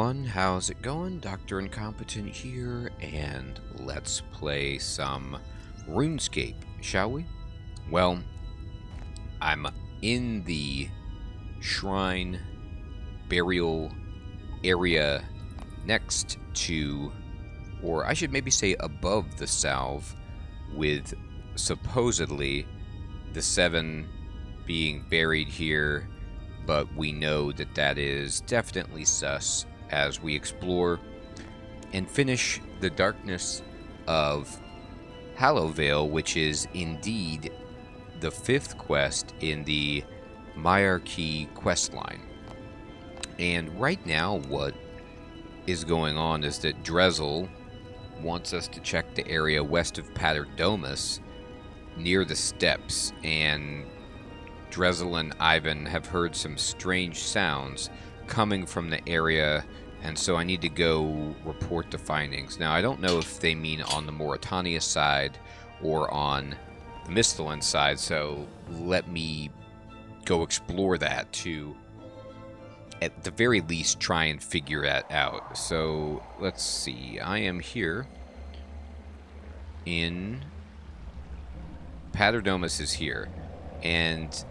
everyone, how's it going? Dr. Incompetent here, and let's play some RuneScape, shall we? Well, I'm in the shrine burial area next to, or I should maybe say above the salve, with supposedly the 7 being buried here, but we know that that is definitely sus as we explore and finish the darkness of Hallowvale, which is indeed the 5th quest in the Myarchy questline. And right now what is going on is that Drezel wants us to check the area west of Paterdomus near the steps, and Drezel and Ivan have heard some strange sounds coming from the area, and so I need to go report the findings. Now, I don't know if they mean on the Mauritania side or on the Misthalin side, so let me go explore that to, at the very least, try and figure that out. So, let's see. I am here in... Paterdomus is here, and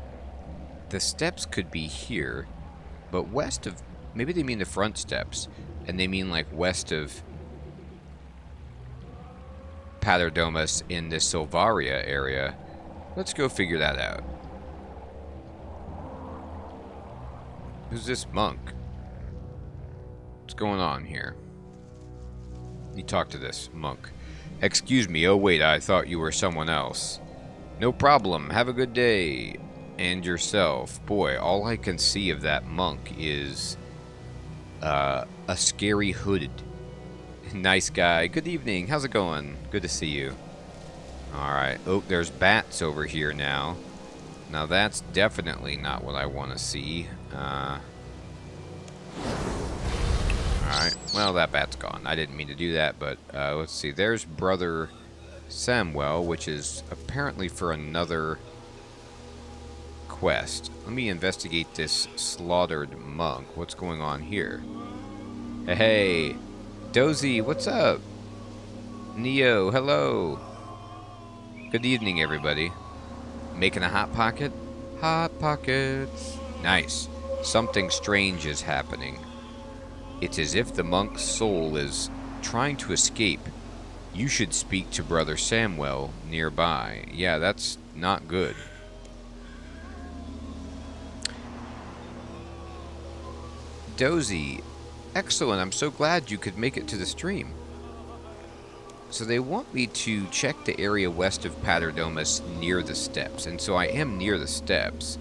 the steps could be here, but west of... Maybe they mean the front steps, and they mean like west of Paterdomus in the Silvaria area. Let's go figure that out. Who's this monk? What's going on here? You talk to this monk. Excuse me, oh wait, I thought you were someone else. No problem, have a good day. And yourself. Boy, all I can see of that monk is a scary hooded. Nice guy. Good evening. How's it going? Good to see you. Alright. Oh, there's bats over here now. Now that's definitely not what I want to see. Alright. Well, that bat's gone. I didn't mean to do that, but let's see. There's Brother Samuel, which is apparently for another quest. Let me investigate this slaughtered monk. What's going on here? Hey, Dozy, what's up? Neo, hello. Good evening, everybody. Making a hot pocket? Hot pockets. Nice. Something strange is happening. It's as if the monk's soul is trying to escape. You should speak to Brother Samuel nearby. Yeah, that's not good. Dozy, excellent. I'm so glad you could make it to the stream. So they want me to check the area west of Paterdomus near the steps. And so I am near the steps.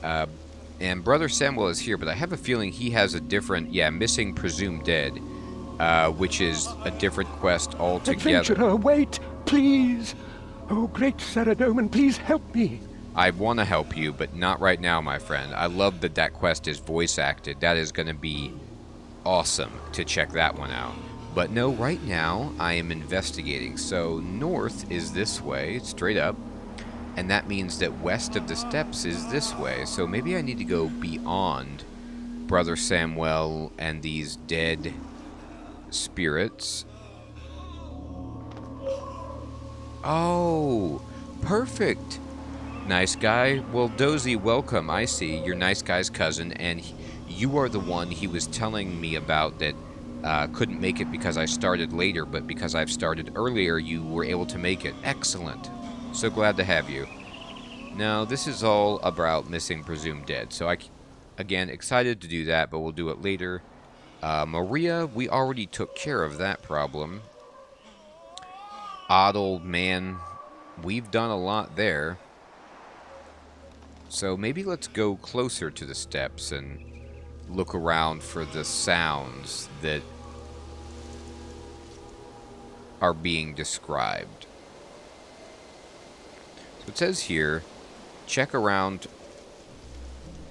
And Brother Samuel is here, but I have a feeling he has a different, missing presumed dead, which is a different quest altogether. Adventurer, wait, please. Oh, great Saradomin, please help me. I want to help you, but not right now, my friend. I love that that quest is voice acted. That is going to be awesome to check that one out. But no, right now I am investigating. So north is this way, straight up. And that means that west of the steps is this way. So maybe I need to go beyond Brother Samuel and these dead spirits. Oh, perfect. Nice guy. Well, Dozy, welcome. I see. You're Nice Guy's cousin, and you are the one he was telling me about that couldn't make it because I started later, but because I've started earlier, you were able to make it. Excellent. So glad to have you. Now, this is all about missing presumed dead, so again, excited to do that, but we'll do it later. Maria, we already took care of that problem. Odd old man, we've done a lot there. So maybe let's go closer to the steps and look around for the sounds that are being described. So it says here, check around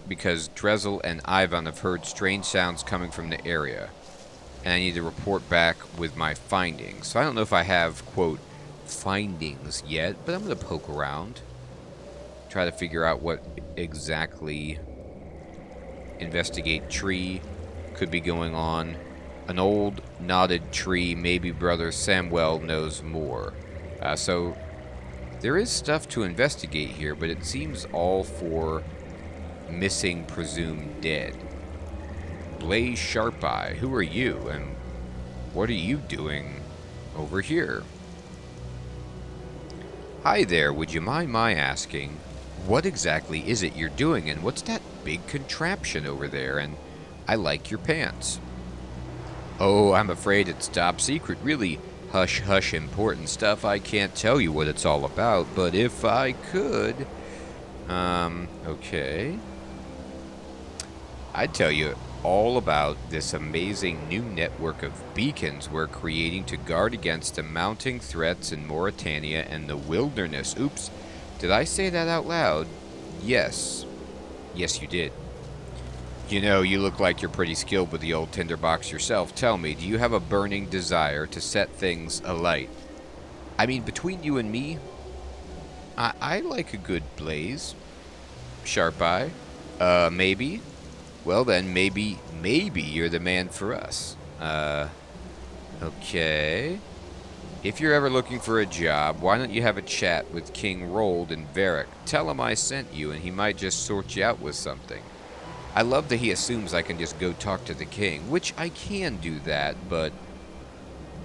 because Drezel and Ivan have heard strange sounds coming from the area, and I need to report back with my findings. So I don't know if I have, quote, findings yet, but I'm going to poke around. Try to figure out what exactly investigate tree could be going on. An old knotted tree. Maybe Brother Samuel knows more. So there is stuff to investigate here, but it seems all for missing presumed dead. Blaze Sharpeye, who are you, and what are you doing over here? Hi there, would you mind my asking, what exactly is it you're doing, and what's that big contraption over there, and I like your pants. Oh, I'm afraid it's top secret, really hush-hush important stuff. I can't tell you what it's all about, but if I could... okay. I'd tell you all about this amazing new network of beacons we're creating to guard against the mounting threats in Mauritania and the wilderness. Oops, did I say that out loud? Yes. Yes, you did. You know, you look like you're pretty skilled with the old tinderbox yourself. Tell me, do you have a burning desire to set things alight? I mean, between you and me, I like a good blaze. Sharp eye. Maybe? Well then, maybe you're the man for us. Okay. If you're ever looking for a job, why don't you have a chat with King Rold and Varric? Tell him I sent you, and he might just sort you out with something. I love that he assumes I can just go talk to the king, which I can do that, but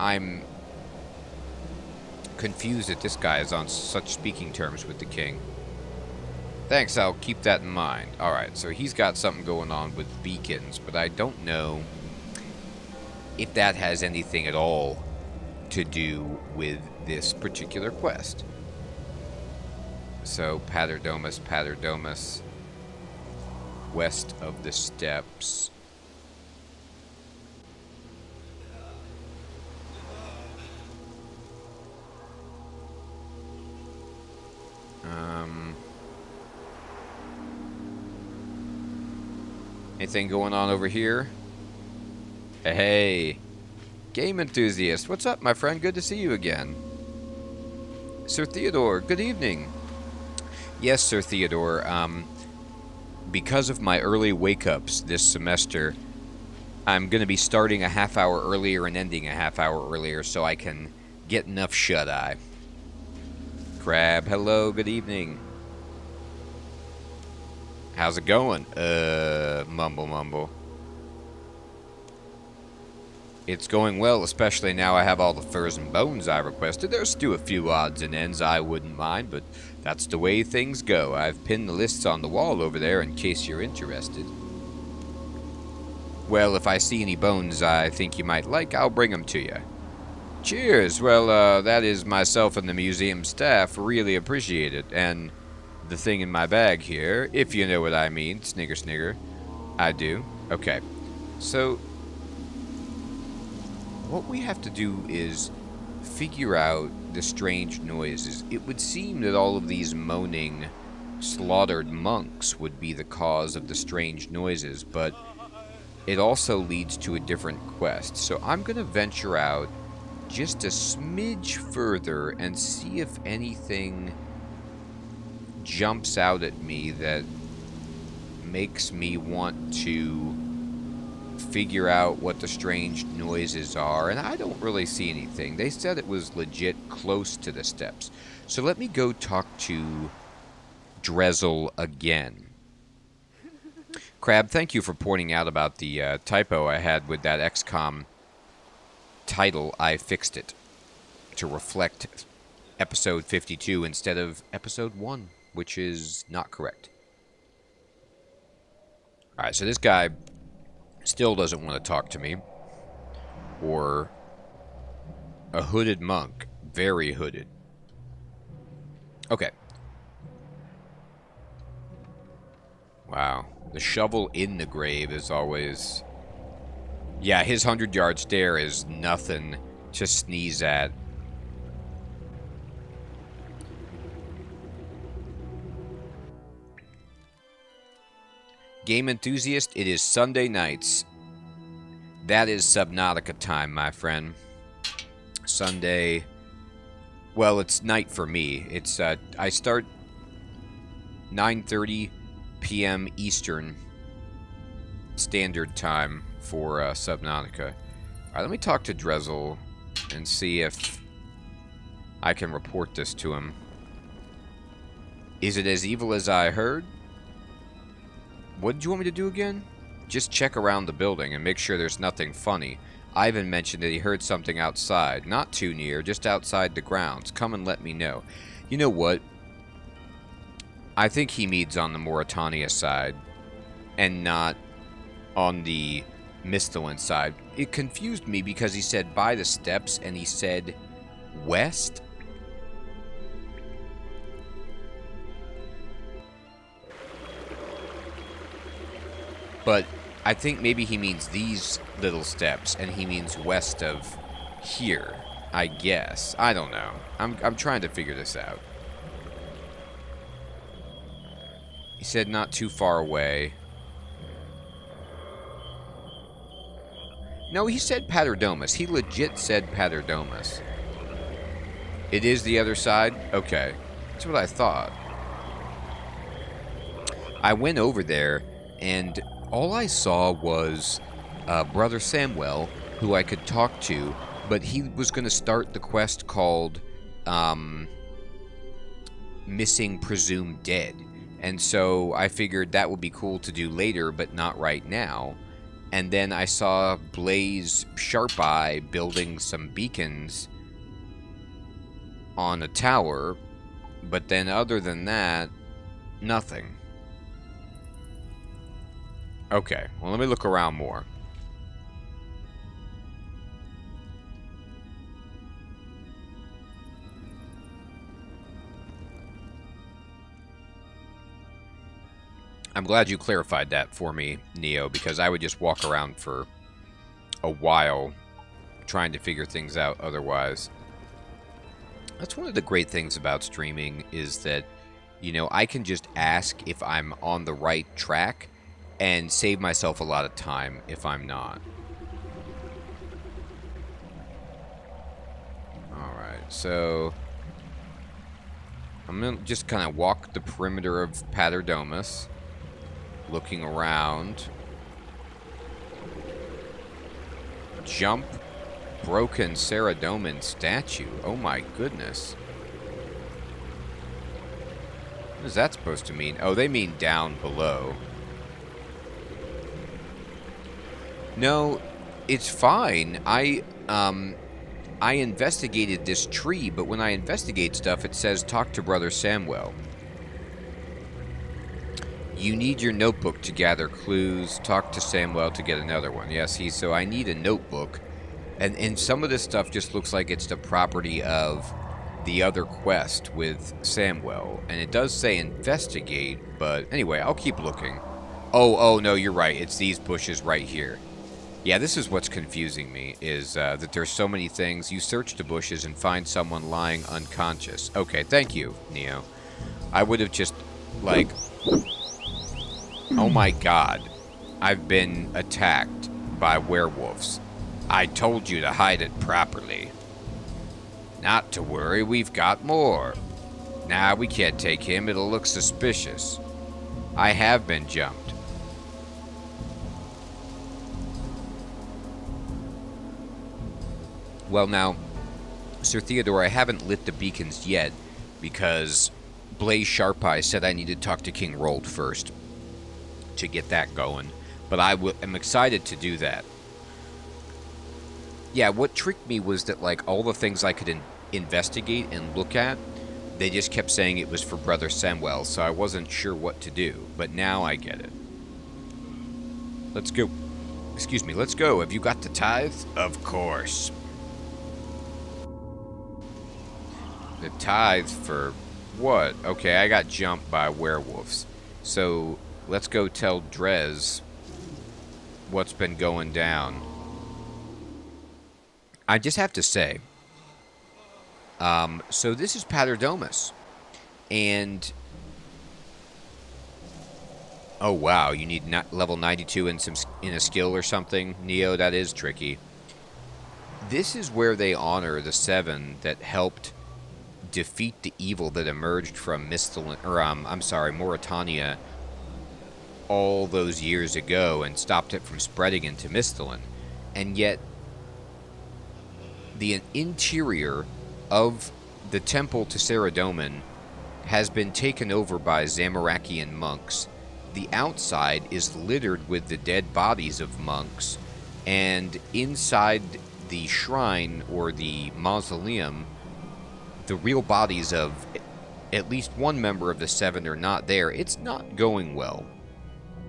I'm confused that this guy is on such speaking terms with the king. Thanks, I'll keep that in mind. Alright, so he's got something going on with beacons, but I don't know if that has anything at all to do with this particular quest. So, Paterdomus, west of the steppes. Anything going on over here? Hey, game enthusiast, what's up, my friend? Good to see you again. Sir Theodore, good evening. Yes, Sir Theodore, because of my early wake-ups this semester, I'm going to be starting a half hour earlier and ending a half hour earlier so I can get enough shut-eye. Crab, hello, good evening. How's it going? Mumble. It's going well, especially now I have all the furs and bones I requested. There's still a few odds and ends I wouldn't mind, but that's the way things go. I've pinned the lists on the wall over there in case you're interested. Well, if I see any bones I think you might like, I'll bring them to you. Cheers! Well, that is myself and the museum staff. Really appreciate it. And the thing in my bag here, if you know what I mean. Snigger. I do. Okay. So, what we have to do is figure out the strange noises. It would seem that all of these moaning, slaughtered monks would be the cause of the strange noises, but it also leads to a different quest. So I'm going to venture out just a smidge further and see if anything jumps out at me that makes me want to figure out what the strange noises are, and I don't really see anything. They said it was legit close to the steps. So let me go talk to Drezel again. Crab, thank you for pointing out about the typo I had with that XCOM title. I fixed it to reflect episode 52 instead of episode 1, which is not correct. Alright, so this guy still doesn't want to talk to me. Or a hooded monk. Very hooded. Okay. Wow. The shovel in the grave is always... Yeah, his 100-yard stare is nothing to sneeze at. Game enthusiast, it is Sunday nights. That is Subnautica time, my friend. Sunday. Well, it's night for me. It's I start 9:30 p.m. Eastern Standard Time for Subnautica. Alright, let me talk to Drezel and see if I can report this to him. Is it as evil as I heard? What did you want me to do again? Just check around the building and make sure there's nothing funny. Ivan mentioned that he heard something outside. Not too near, just outside the grounds. Come and let me know. You know what? I think he means on the Mauritania side and not on the Misthalin side. It confused me because he said by the steps and he said west. But I think maybe he means these little steps and he means west of here, I guess. I don't know. I'm trying to figure this out. He said not too far away. No, he said Paterdomus. He legit said Paterdomus. It is the other side? Okay. That's what I thought. I went over there, and all I saw was Brother Samuel, who I could talk to, but he was going to start the quest called Missing Presumed Dead. And so I figured that would be cool to do later, but not right now. And then I saw Blaze Sharp Eye building some beacons on a tower, but then other than that, nothing. Okay, well, let me look around more. I'm glad you clarified that for me, Neo, because I would just walk around for a while trying to figure things out otherwise. That's one of the great things about streaming is that, you know, I can just ask if I'm on the right track and save myself a lot of time if I'm not. Alright, so I'm going to just kind of walk the perimeter of Paterdomus, looking around. Jump broken Ceradoman statue. Oh my goodness. What is that supposed to mean? Oh, they mean down below. No, it's fine. I investigated this tree, but when I investigate stuff, it says talk to Brother Samuel. You need your notebook to gather clues. Talk to Samuel to get another one. Yes, so I need a notebook. And some of this stuff just looks like it's the property of the other quest with Samuel. And it does say investigate, but anyway, I'll keep looking. Oh, no, you're right. It's these bushes right here. Yeah, this is what's confusing me, is that there's so many things. You search the bushes and find someone lying unconscious. Okay, thank you, Neo. I would have just, like... Oh my god. I've been attacked by werewolves. I told you to hide it properly. Not to worry, we've got more. Nah, we can't take him. It'll look suspicious. I have been jumped. Well now, Sir Theodore, I haven't lit the beacons yet because Blaze Sharpeye said I need to talk to King Rold first to get that going, but am excited to do that. Yeah, what tricked me was that, like, all the things I could investigate and look at, they just kept saying it was for Brother Samuel, so I wasn't sure what to do, but now I get it. Let's go. Excuse me, let's go. Have you got the tithe? Of course. The tithe for what? Okay, I got jumped by werewolves. So let's go tell Drez what's been going down. I just have to say, so this is Paterdomus, and oh wow, you need level 92 in a skill or something, Neo. That is tricky. This is where they honor the 7 that helped defeat the evil that emerged from Mauritania all those years ago and stopped it from spreading into Misthalin. And yet, the interior of the temple to Saradomin has been taken over by Zamorakian monks. The outside is littered with the dead bodies of monks, and inside the shrine or the mausoleum, the real bodies of at least one member of the Seven are not there. It's not going well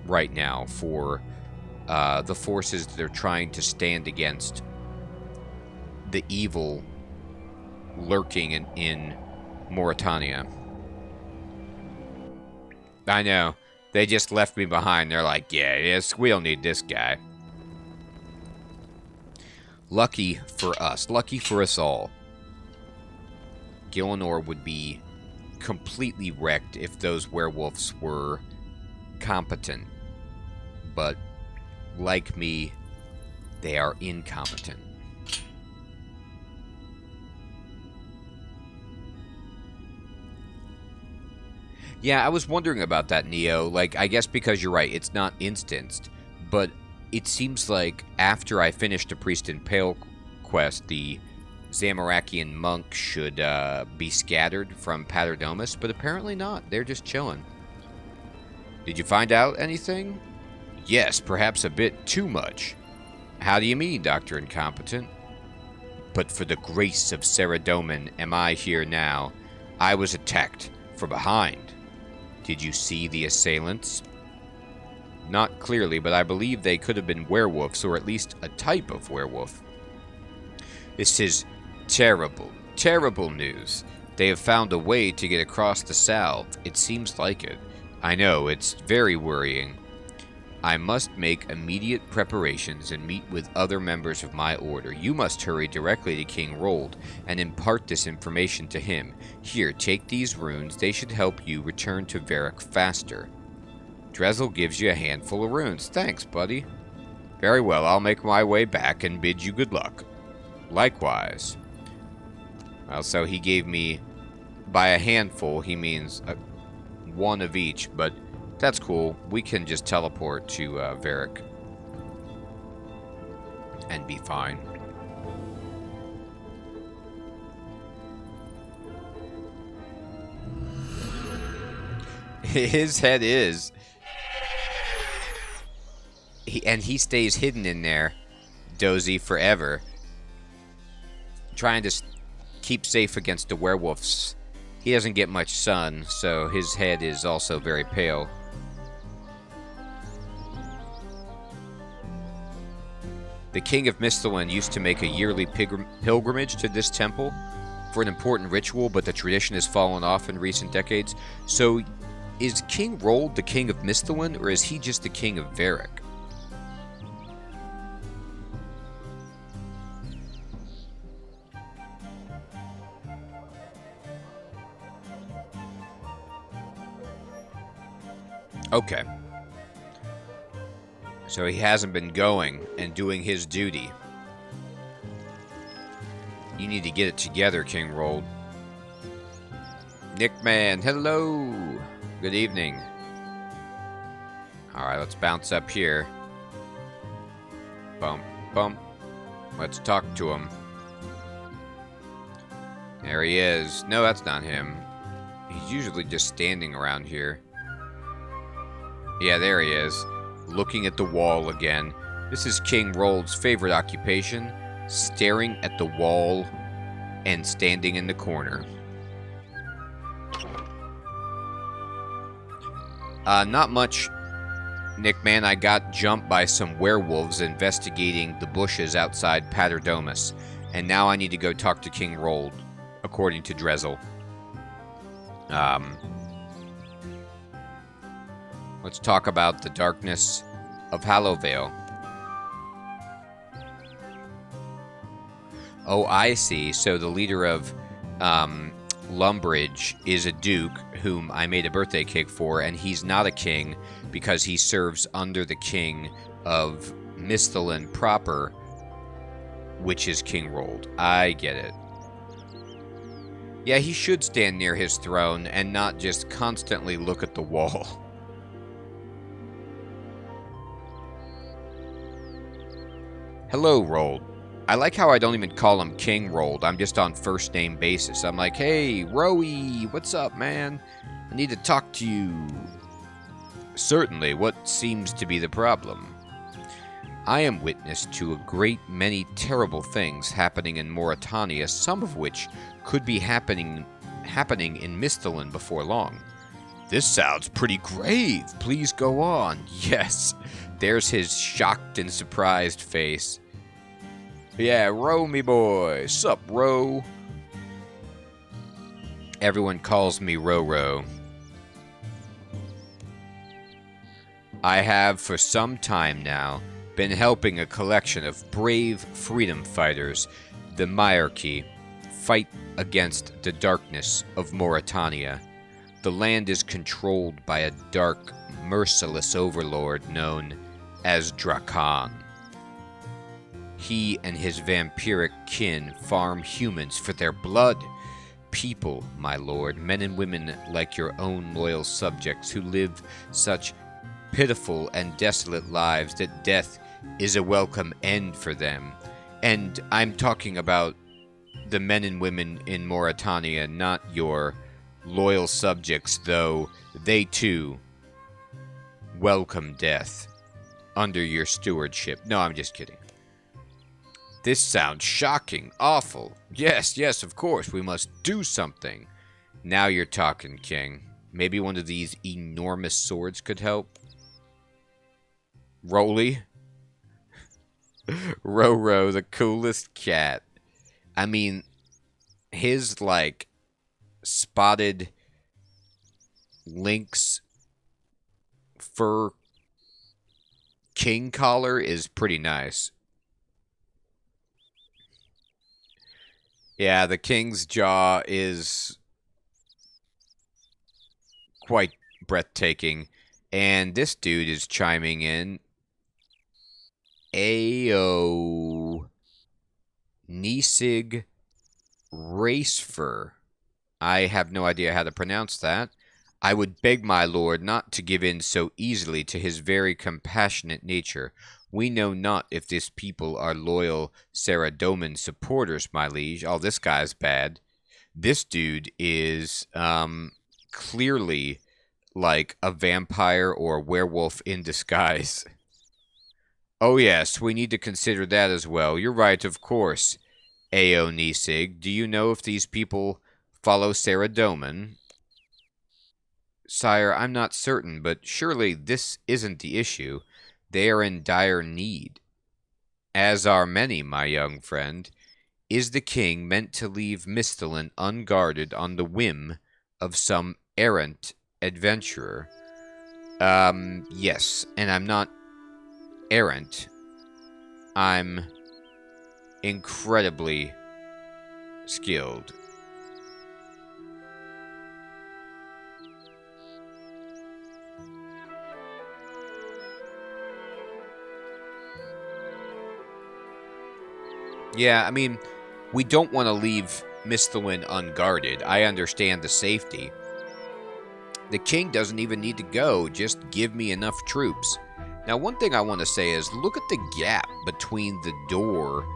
right now for the forces that are trying to stand against the evil lurking in Mauritania. I know. They just left me behind. They're like, yeah, yes, we don't need this guy. Lucky for us. Lucky for us all. Gielinor would be completely wrecked if those werewolves were competent. But, like me, they are incompetent. Yeah, I was wondering about that, Neo. Like, I guess because you're right, it's not instanced. But it seems like after I finished the Priest in Pale quest, the Zamorakian monks should be scattered from Paterdomus, but apparently not. They're just chilling. Did you find out anything? Yes, perhaps a bit too much. How do you mean, Dr. Incompetent? But for the grace of Saradomin am I here now. I was attacked from behind. Did you see the assailants? Not clearly, but I believe they could have been werewolves, or at least a type of werewolf. This is terrible, terrible news. They have found a way to get across the Salve. It seems like it. I know, it's very worrying. I must make immediate preparations and meet with other members of my order. You must hurry directly to King Rold and impart this information to him. Here, take these runes. They should help you return to Varric faster. Drezel gives you a handful of runes. Thanks, buddy. Very well, I'll make my way back and bid you good luck. Likewise. Well, so he gave me, by a handful, he means one of each, but that's cool. We can just teleport to Varric and be fine. His head is. He stays hidden in there, Dozy, forever. Trying to keep safe against the werewolves. He doesn't get much sun, so his head is also very pale. The King of Misthalin used to make a yearly pilgrimage to this temple for an important ritual, but the tradition has fallen off in recent decades. So, is King Rold the King of Misthalin, or is he just the King of Varric? Okay. So he hasn't been going and doing his duty. You need to get it together, King Rold. Nickman, hello! Good evening. Alright, let's bounce up here. Bump, bump. Let's talk to him. There he is. No, that's not him. He's usually just standing around here. Yeah, there he is. Looking at the wall again. This is King Rold's favorite occupation. Staring at the wall and standing in the corner. Not much, Nickman. I got jumped by some werewolves investigating the bushes outside Paterdomus. And now I need to go talk to King Rold, according to Drezel. Let's talk about the darkness of Hallowvale. Oh, I see. So the leader of Lumbridge is a duke whom I made a birthday cake for, and he's not a king because he serves under the king of Misthalin proper, which is King Rold. I get it. Yeah, he should stand near his throne and not just constantly look at the wall. Hello, Rold. I like how I don't even call him King Rolled. I'm just on first name basis. I'm like, hey, Roey, what's up, man? I need to talk to you. Certainly, what seems to be the problem? I am witness to a great many terrible things happening in Mauritania, some of which could be happening in Misthalin before long. This sounds pretty grave. Please go on. Yes, there's his shocked and surprised face. Yeah, Ro, me boy. Sup, Ro? Everyone calls me Ro. I have for some time now been helping a collection of brave freedom fighters, the Myarchy, fight against the darkness of Mauritania. The land is controlled by a dark, merciless overlord known as Drakan. He and his vampiric kin farm humans for their blood. People, my lord, men and women like your own loyal subjects who live such pitiful and desolate lives that death is a welcome end for them. And I'm talking about the men and women in Mauritania, not your loyal subjects, though they too welcome death under your stewardship. No, I'm just kidding. This sounds shocking, awful. Yes, of course, we must do something. Now you're talking, King. Maybe one of these enormous swords could help? Roly? Ro, the coolest cat. I mean, his, like, spotted lynx fur king collar is pretty nice. Yeah, the king's jaw is quite breathtaking. And this dude is chiming in. Ayo Nisig Racefer. I have no idea how to pronounce that. I would beg my lord not to give in so easily to his very compassionate nature. We know not if this people are loyal Saradomin supporters, my liege. Oh, this guy's bad. This dude is clearly like a vampire or a werewolf in disguise. Oh yes, we need to consider that as well. You're right, of course. Ao Nisig, do you know if these people follow Saradomin? Sire, I'm not certain, but surely this isn't the issue. They are in dire need. As are many, my young friend. Is the king meant to leave Misthalin unguarded on the whim of some errant adventurer? Yes, and I'm not errant. I'm incredibly skilled. Yeah, I mean, we don't want to leave Misthalin unguarded. I understand the safety. The king doesn't even need to go. Just give me enough troops. Now, one thing I want to say is look at the gap between the door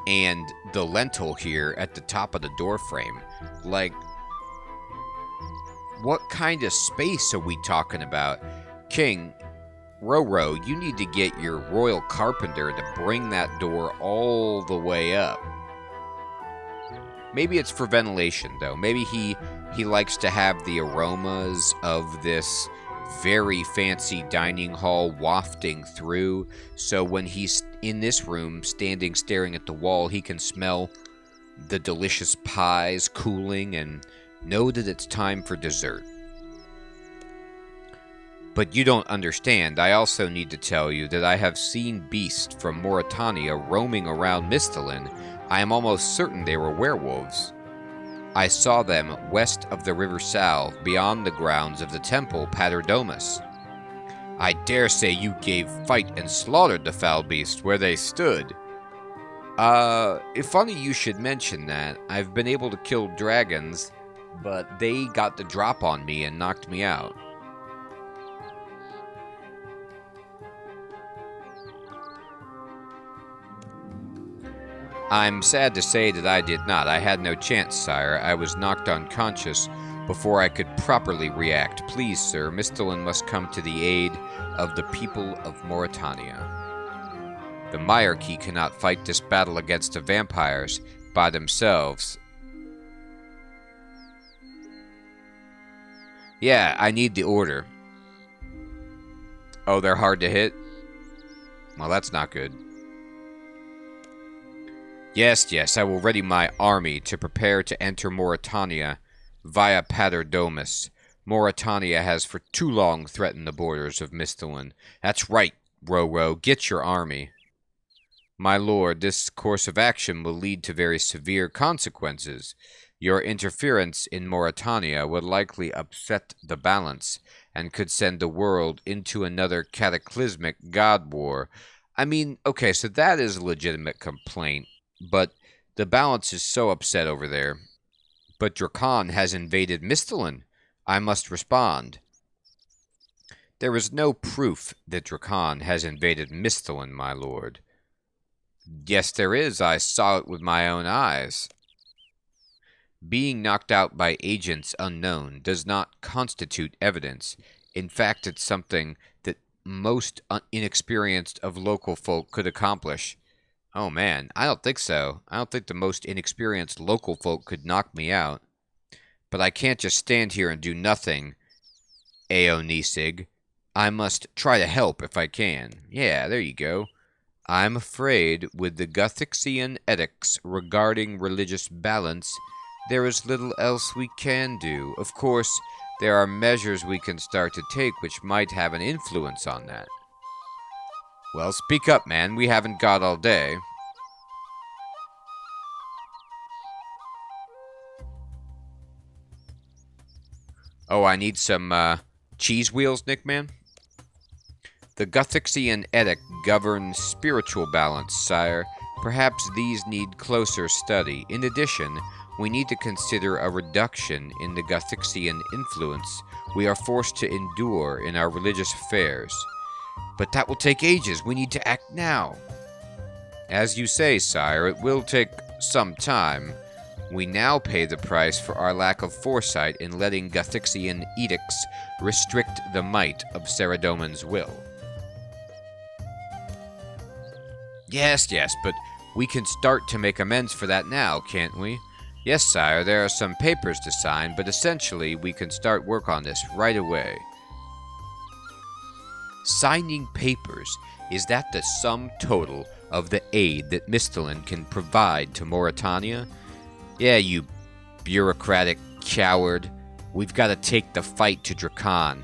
and the lintel here at the top of the door frame. Like, what kind of space are we talking about? King, Ro, you need to get your royal carpenter to bring that door all the way up. Maybe it's for ventilation, though. Maybe he likes to have the aromas of this very fancy dining hall wafting through, so when he's in this room, staring at the wall, he can smell the delicious pies cooling and know that it's time for dessert. But you don't understand. I also need to tell you that I have seen beasts from Mauritania roaming around Misthalin. I am almost certain they were werewolves. I saw them west of the River Sal, beyond the grounds of the temple Paterdomus. I dare say you gave fight and slaughtered the foul beasts where they stood. Funny you should mention that. I've been able to kill dragons, but they got the drop on me and knocked me out. I'm sad to say that I did not. I had no chance, sire. I was knocked unconscious before I could properly react. Please, sir, Misthalin must come to the aid of the people of Mauritania. The Myarchy cannot fight this battle against the vampires by themselves. Yeah, I need the order. Oh, they're hard to hit? Well, that's not good. Yes, I will ready my army to prepare to enter Mauritania via Paterdomus. Mauritania has for too long threatened the borders of Misthalin. That's right, Roro, get your army. My lord, this course of action will lead to very severe consequences. Your interference in Mauritania would likely upset the balance and could send the world into another cataclysmic god war. I mean, okay, so that is a legitimate complaint, but the balance is so upset over there. But Drakan has invaded Misthalin. I must respond. There is no proof that Drakan has invaded Misthalin, my lord. Yes, there is. I saw it with my own eyes. Being knocked out by agents unknown does not constitute evidence. In fact, it's something that most inexperienced of local folk could accomplish. Oh man, I don't think so. I don't think the most inexperienced local folk could knock me out. But I can't just stand here and do nothing, Aonisig. I must try to help if I can. Yeah, there you go. I'm afraid with the Guthixian edicts regarding religious balance, there is little else we can do. Of course, there are measures we can start to take which might have an influence on that. Well, speak up, man. We haven't got all day. Oh, I need some cheese wheels, Nickman? The Guthixian edict governs spiritual balance, sire. Perhaps these need closer study. In addition, we need to consider a reduction in the Guthixian influence we are forced to endure in our religious affairs. But that will take ages. We need to act now. As you say, sire, it will take some time. We now pay the price for our lack of foresight in letting Guthixian edicts restrict the might of Saradomin's will. Yes, but we can start to make amends for that now, can't we? Yes, sire, there are some papers to sign, but essentially we can start work on this right away. Signing papers, is that the sum total of the aid that Misthalin can provide to Mauritania? Yeah, you bureaucratic coward. We've got to take the fight to Drakan.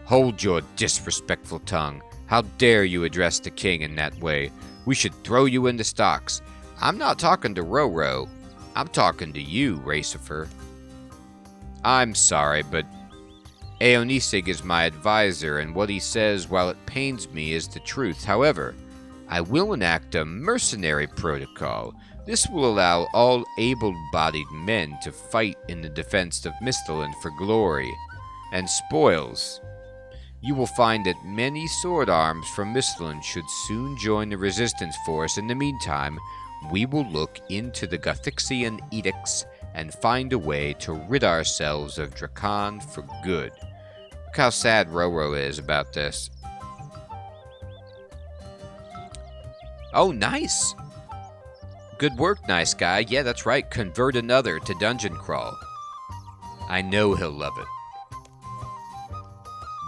Hold your disrespectful tongue. How dare you address the king in that way? We should throw you in the stocks. I'm not talking to Roro. I'm talking to you, Racifer. I'm sorry, but Aonisig is my advisor, and what he says, while it pains me, is the truth. However, I will enact a mercenary protocol. This will allow all able-bodied men to fight in the defense of Misthalin for glory and spoils. You will find that many sword arms from Misthalin should soon join the resistance force. In the meantime, we will look into the Guthixian edicts and find a way to rid ourselves of Drakan for good. Look how sad Roro is about this. Oh, nice! Good work, nice guy. Yeah, that's right. Convert another to dungeon crawl. I know he'll love it.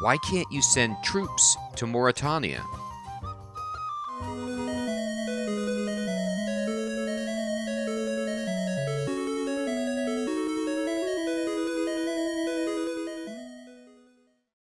Why can't you send troops to Mauritania?